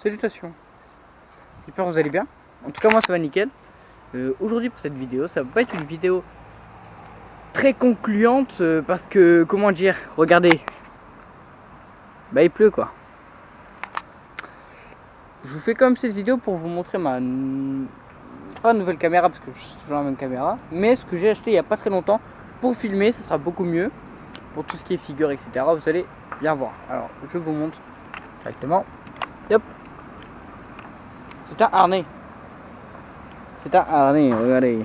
Salutations. J'espère que vous allez bien. En tout cas moi ça va nickel. Aujourd'hui pour cette vidéo, ça va pas être une vidéo très concluante parce que, comment dire, regardez. Bah il pleut quoi. Je vous fais quand même cette vidéo pour vous montrer ma pas nouvelle caméra parce que c'est toujours la même caméra, mais ce que j'ai acheté il y a pas très longtemps pour filmer, ça sera beaucoup mieux pour tout ce qui est figure, etc. Vous allez bien voir. Alors je vous montre directement. Yep. C'est un harnais. C'est un harnais, regardez.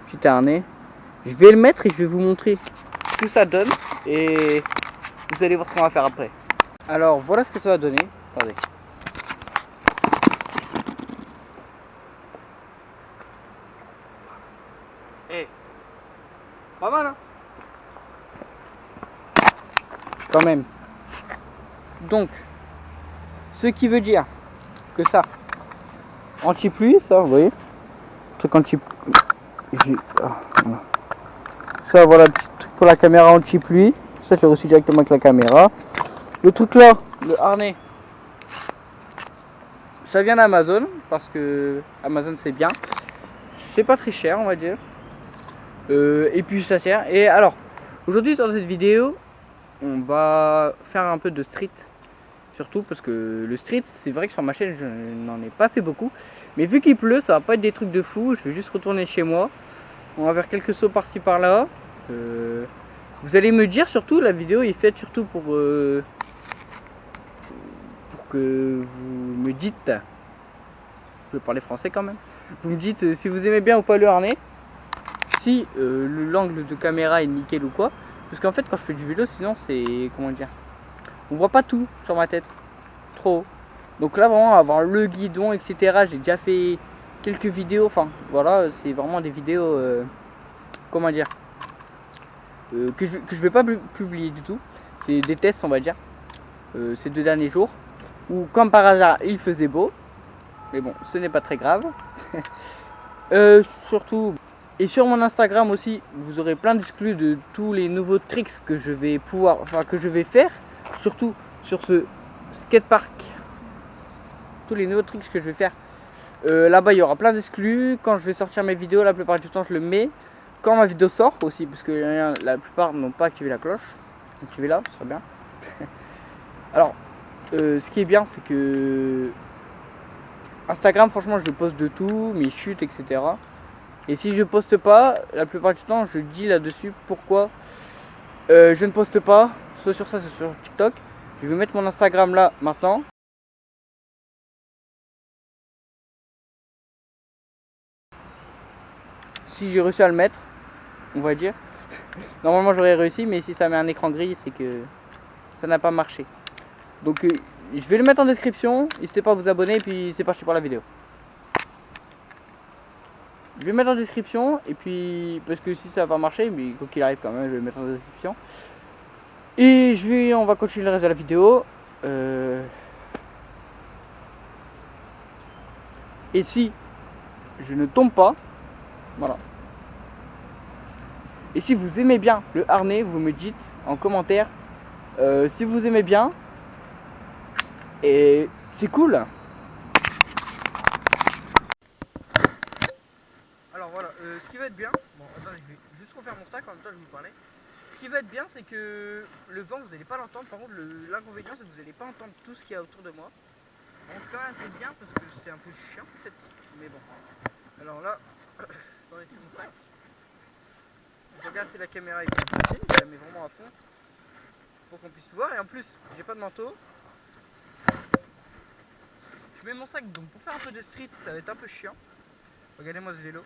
Petit harnais. Je vais le mettre et je vais vous montrer ce que ça donne et vous allez voir ce qu'on va faire après. Alors voilà ce que ça va donner. Attendez. Eh, pas mal hein. Quand même. Donc, ce qui veut dire que ça, anti-pluie, ça, vous voyez, truc anti-pluie. Ça, voilà, petit truc pour la caméra anti-pluie. Ça, je l'ai reçu directement avec la caméra. Le truc là, le harnais, ça vient d'Amazon parce que Amazon c'est bien. C'est pas très cher, on va dire. Et puis ça sert. Et alors, aujourd'hui dans cette vidéo, on va faire un peu de street. Surtout parce que le street, c'est vrai que sur ma chaîne, je n'en ai pas fait beaucoup. Mais vu qu'il pleut, ça va pas être des trucs de fou. Je vais juste retourner chez moi. On va faire quelques sauts par-ci par-là. Vous allez me dire surtout, la vidéo est faite surtout pour que vous me dites, je vais parler français quand même, vous me dites si vous aimez bien ou pas le harnais, si l'angle de caméra est nickel ou quoi, parce qu'en fait quand je fais du vélo sinon c'est, comment dire, on voit pas tout sur ma tête, trop, donc là vraiment avoir le guidon etc, j'ai déjà fait quelques vidéos, enfin voilà, c'est vraiment des vidéos, comment dire, que je vais pas publier du tout, c'est des tests on va dire, ces 2 derniers jours, où comme par hasard il faisait beau, mais bon ce n'est pas très grave. Surtout, et sur mon Instagram aussi vous aurez plein d'exclus de tous les nouveaux tricks que je vais pouvoir, enfin que je vais faire, surtout sur ce skatepark, tous les nouveaux tricks que je vais faire. Là-bas il y aura plein d'exclus. Quand je vais sortir mes vidéos, la plupart du temps je le mets quand ma vidéo sort aussi, parce que la plupart n'ont pas activé la cloche. Activez-la, ce serait bien. Alors ce qui est bien c'est que Instagram franchement je poste de tout, mes chutes etc. Et si je poste pas, la plupart du temps je dis là-dessus pourquoi je ne poste pas, soit sur ça, soit sur TikTok. Je vais mettre mon Instagram là maintenant. Si j'ai réussi à le mettre, on va dire. Normalement j'aurais réussi, mais si ça met un écran gris, c'est que ça n'a pas marché. Donc je vais le mettre en description, n'hésitez pas à vous abonner et puis c'est parti pour la vidéo. Je vais le mettre en description et puis parce que si ça va pas marcher, mais quoi qu'il arrive quand même, je vais le mettre en description. Et on va continuer le reste de la vidéo. Et si je ne tombe pas, voilà. Et si vous aimez bien le harnais, vous me dites en commentaire si vous aimez bien. Et c'est cool. Alors voilà, ce qui va être bien, bon attendez, je vais juste refaire mon stack en même temps je vais vous parler. Ce qui va être bien c'est que le vent vous n'allez pas l'entendre, par contre l'inconvénient c'est que vous n'allez pas entendre tout ce qu'il y a autour de moi. Bon c'est quand même assez bien parce que c'est un peu chiant en fait, mais bon. Alors là, attendez c'est mon sac. Je regarde si la caméra est bien positive, je la mets vraiment à fond pour qu'on puisse tout voir, et en plus j'ai pas de manteau. Je mets mon sac donc pour faire un peu de street ça va être un peu chiant. Regardez-moi ce vélo.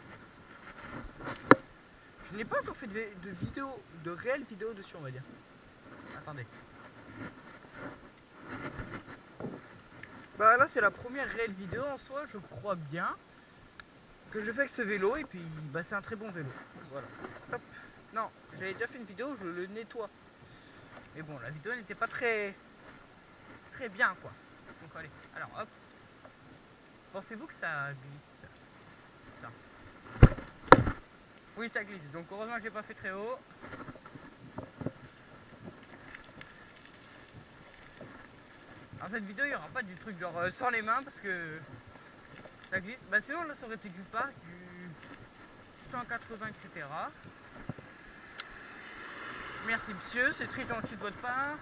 Je n'ai pas encore fait de vidéo, de réelle vidéo dessus on va dire. Attendez. Bah là c'est la première réelle vidéo en soi, je crois bien, que je fais avec ce vélo et puis bah c'est un très bon vélo. Voilà. Hop. Non, j'avais déjà fait une vidéo où je le nettoie. Mais bon la vidéo n'était pas très bien quoi. Donc allez, alors hop. Pensez-vous que ça glisse? Ça. Oui ça glisse, donc heureusement que j'ai pas fait très haut. Dans cette vidéo il n'y aura pas du truc genre sans les mains parce que ça glisse. Bah sinon là ça aurait été du parc, du 180 etc. Merci monsieur, c'est très gentil de votre part.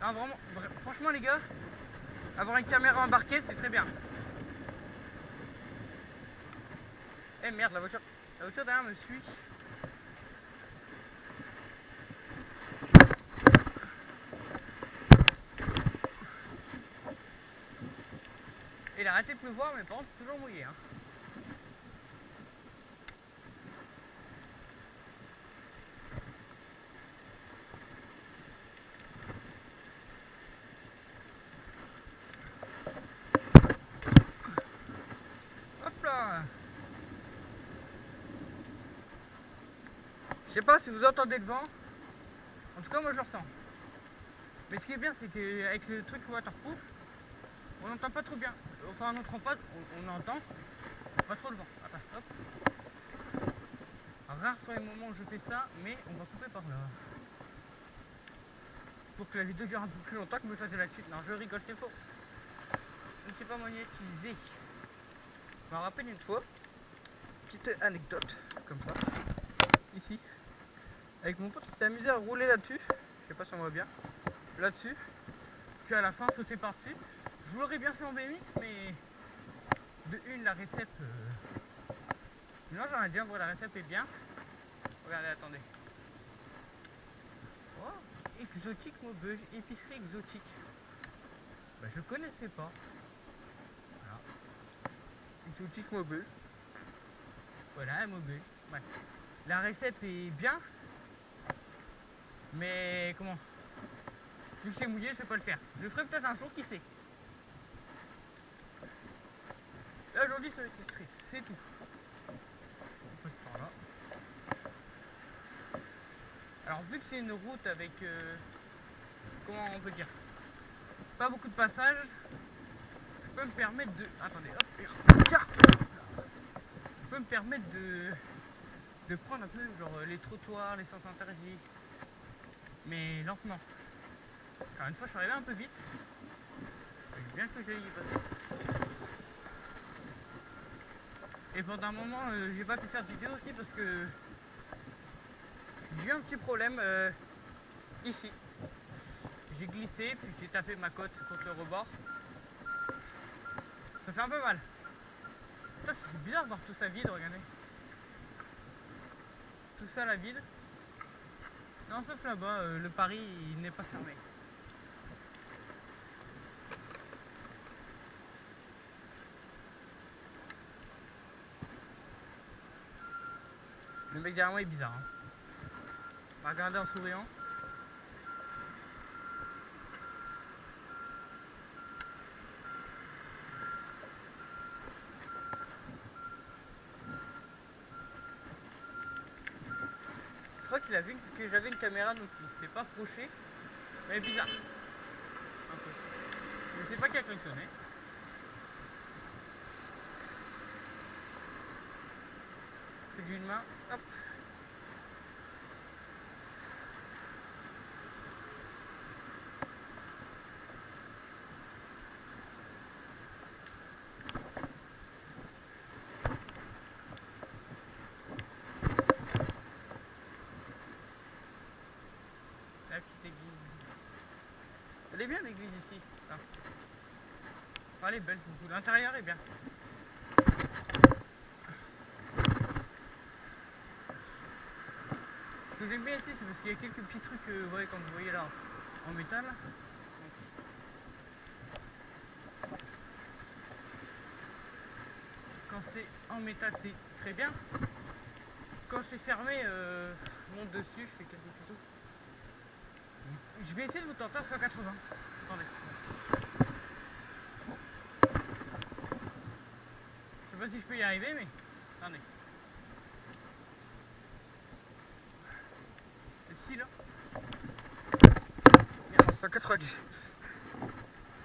Non, vraiment, franchement les gars, avoir une caméra embarquée c'est très bien. Eh merde, la voiture derrière me suit. Il a arrêté de pleuvoir mais par contre c'est toujours mouillé hein. Hop là. Je sais pas si vous entendez le vent. En tout cas moi je le ressens. Mais ce qui est bien c'est qu'avec le truc waterproof, on n'entend pas trop bien. Enfin on n'entend pas, on entend pas trop le vent. Attends, hop. Rares sont les moments où je fais ça, mais on va couper par là. Pour que la vidéo dure un peu plus longtemps que me fasse la chute. Non je rigole, c'est faux. Je ne sais pas monétiser. Je me rappelle une fois, petite anecdote comme ça, ici. Avec mon pote, il s'est amusé à rouler là-dessus. Je sais pas si on voit bien. Là-dessus. Puis à la fin, sauter par-dessus. Je l'aurais bien fait en BMX, mais de une, la récep. Non, j'en ai dit, en vrai, la récep est bien. Regardez, attendez. Oh, exotique Maubeuge, épicerie exotique. Bah, je connaissais pas. Voilà. Exotique Maubeuge. Voilà, Maubeuge. Ouais. La récep est bien. Mais comment? Vu que c'est mouillé, je vais pas le faire. Je le ferai peut-être un jour, qui sait. Là aujourd'hui ça va être street, c'est tout. On passe par là. Alors vu que c'est une route avec comment on peut dire, pas beaucoup de passages, je peux me permettre de. Attendez, hop, je peux me permettre de prendre un peu genre les trottoirs, les sens interdits. Mais lentement. Car une fois je suis arrivé un peu vite. Il faut bien que j'aille y passer. Et pendant un moment, j'ai pas pu faire de vidéo aussi parce que j'ai eu un petit problème ici. J'ai glissé, puis j'ai tapé ma côte contre le rebord. Ça fait un peu mal. C'est bizarre de voir tout ça vide, regardez. Tout ça là vide. Non, sauf là-bas, le Paris il n'est pas fermé. Le mec derrière moi est bizarre. Hein. On va regarder en souriant. Je crois qu'il a vu que j'avais une caméra donc il s'est pas approché. Mais bizarre. Un peu. Je sais pas qui a klaxonné. J'ai une main. Hop. La petite église. Elle est bien l'église ici. Ah. Elle est belle surtout. L'intérieur est bien. Ce que j'aime bien ici, c'est parce qu'il y a quelques petits trucs, ouais, comme vous voyez là, en métal. Quand c'est en métal, c'est très bien. Quand c'est fermé, je monte dessus, je fais quelques tutos. Je vais essayer de vous tenter à 180. Attendez. Je sais pas si je peux y arriver, mais attendez. Ici là. Merde, 190.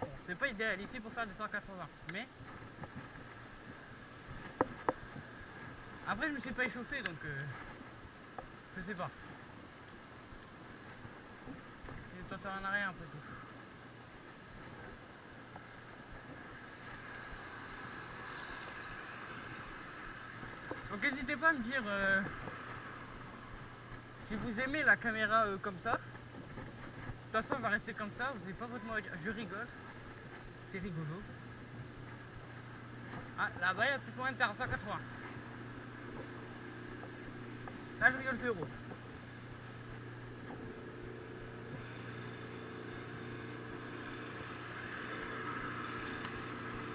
Bon, c'est pas idéal ici pour faire des 180, mais après je me suis pas échauffé donc je sais pas. retour en arrière un peu tout. Donc n'hésitez pas à me dire si vous aimez la caméra comme ça. De toute façon, elle va rester comme ça, vous n'avez pas votre mot à dire. Je rigole, c'est rigolo. Ah, là-bas, il y a plus moyen de faire à 180. Là, je rigole, c'est euro.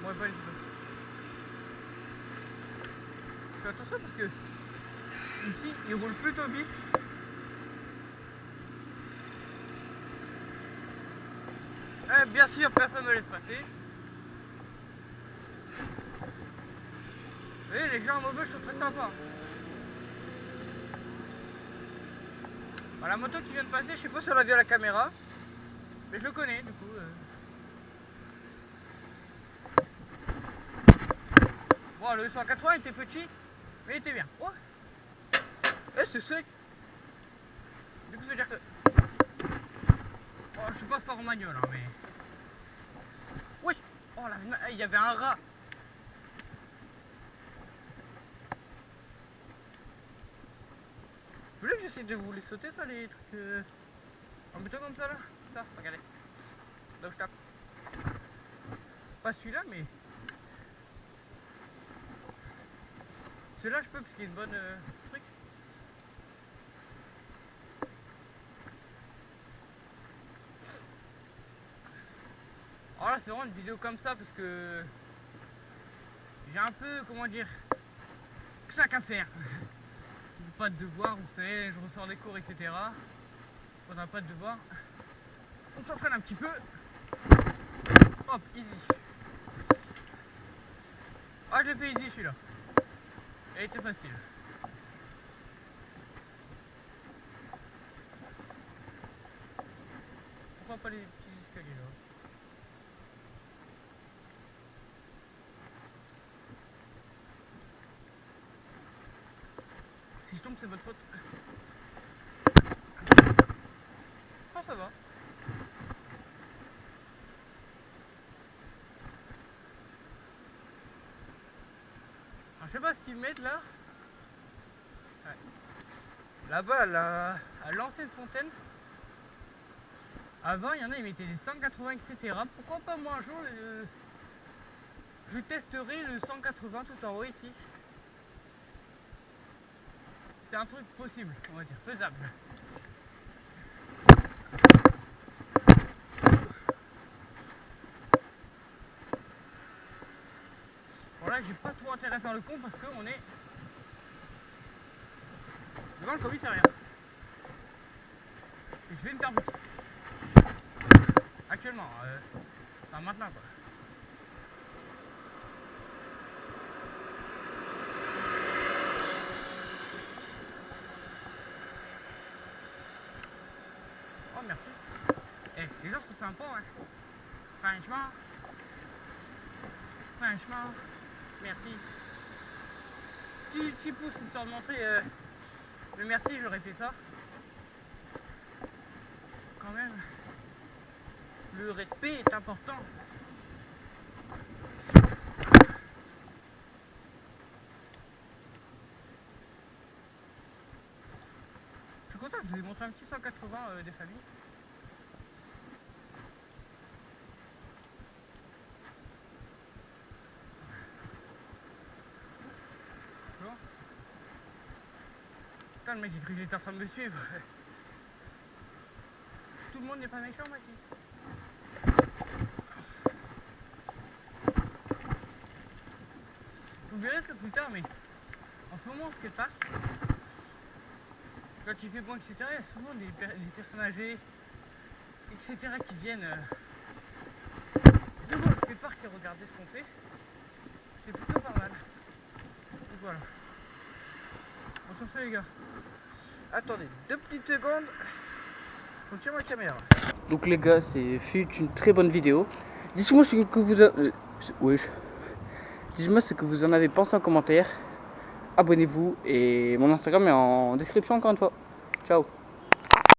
Bon, pas les deux. Fais attention parce que ici, il roule plutôt vite. Bien sûr, personne ne me laisse passer. Vous voyez, les gens en mauvais, je trouve très sympa. Bon, la moto qui vient de passer, je sais pas si on l'a vu à la caméra, mais je le connais du coup. Bon, le 180 était petit, mais il était bien. Oh, c'est sec. Du coup, ça veut dire que. Oh, je suis pas fort en manuel, hein, mais. Wesh. Oh, il y avait un rat. Vous voulez que j'essaie de vous les sauter, ça, les trucs en béton comme ça, là? Ça, regardez. Là où je tape. Pas celui-là, mais. Celui-là, je peux, parce qu'il y a une bonne truc. Alors là, c'est vraiment une vidéo comme ça, parce que. J'ai un peu, comment dire. Chaque à faire. Pas de devoir, vous savez, je ressors des cours, etc. On n'a pas de devoir. On s'entraîne un petit peu. Hop, easy. Ah, je l'ai fait easy celui-là. Il était facile. Pourquoi pas les petits escaliers là? Si je tombe, c'est votre faute. Ah, ça va. Alors, je sais pas ce qu'ils mettent là. Ouais. Là-bas, à l'ancienne fontaine, avant, il y en a, ils mettaient des 180, etc. Pourquoi pas moi un jour, je testerai le 180 tout en haut ici. C'est un truc possible, on va dire, faisable. Bon là, j'ai pas trop intérêt à faire le con parce qu'on est devant le commissariat. Et je vais me faire buter. Actuellement, enfin maintenant quoi. Oh merci. Eh, les gens sont sympas, hein. Franchement, merci. Petit pouce histoire de montrer le merci, j'aurais fait ça. Quand même, le respect est important. Je suis content, je vous ai montré un petit 180 des familles. Bon. Putain, le mec, j'ai cru que j'étais en train de me suivre. Tout le monde n'est pas méchant, Mathis. Vous verrez ça plus tard, mais en ce moment, au skatepark, quand il fait bon, etc., il y a souvent des personnes âgées, etc., qui viennent devant le skatepark et regarder ce qu'on fait. C'est plutôt pas mal. Donc voilà. On s'en fait, les gars. Attendez 2 petites secondes. Je tiens ma caméra. Donc les gars, c'est fut une très bonne vidéo. Dites-moi ce que vous dites-moi ce que vous en avez pensé en commentaire. Abonnez-vous et mon Instagram est en description encore une fois. Ciao.